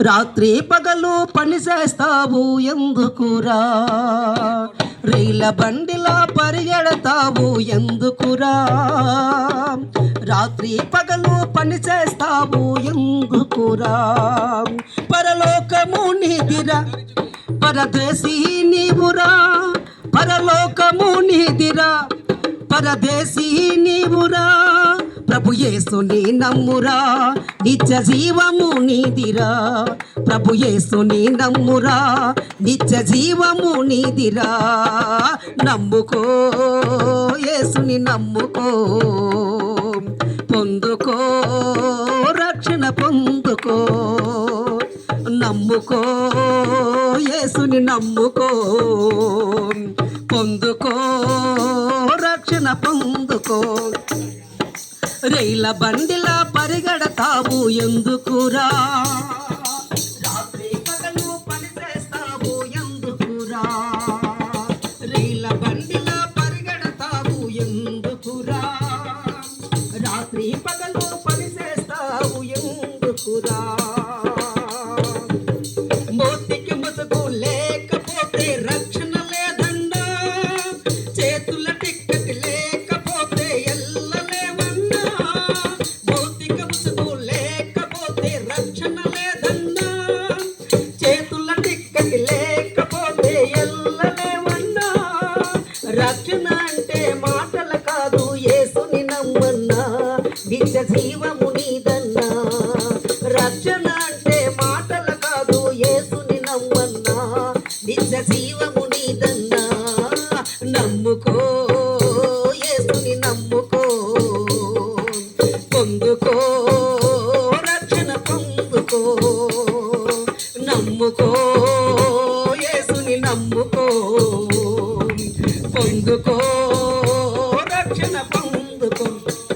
రాత్రి పగలు పని చేస్తావు ఎందుకురా? రైల బండిలా పరిగెడతావు ఎందుకురా? రాత్రి పగలు పని చేస్తావు ఎందుకురా? పరలోకము నీదిరా, పరదేశీ నీవురా. పరలోకము నీదిరా, పరదేశీ నీవురా. ప్రభు యేసుని నమ్మురా, నిత్య జీవము నీదిరా. ప్రభు యేసుని నమ్మురా, నిత్య జీవము నీదిరా. నమ్ముకో, యేసుని నమ్ముకో, పొందుకో, రక్షణ పొందుకో. నమ్ముకో, యేసుని నమ్ముకో, పొందుకో, రక్షణ పొందుకో. రైల బండిలా పరిగెడతావు ఎందుకురా? రాత్రి పగలు పని చేస్తావు ఎందుకురా? రైల బండిలా పరిగెడతావు ఎందుకురా? రాత్రి పగలు పని చేస్తావు ఎందుకురా? మోతికి ముసుగు లేకపోతే రక్షణ లేదన్నా, చేతుల టిక్కెట్ లేకపోతే ఎల్లలేమన్నా. మోతికి ముసుగు లేకపోతే రక్షణ లేదన్నా, చేతుల టిక్కెట్ లేకపోతే ఎల్లలేమన్నా. రక్షణ అంటే మాటలు కాదు, యేసుని నమ్మన్నా, నిత్య జీవము నీదన్నా. రక్షణ అంటే మాటలు కాదు, యేసుని నమ్మన్నా, నిత్య జీవము నీదన్నా. నమ్ముకో, యేసుని నమ్ముకో, పొందుకో, రక్షణ పొందుకో. నమ్ముకో, యేసుని నమ్ముకో, పొందుకో.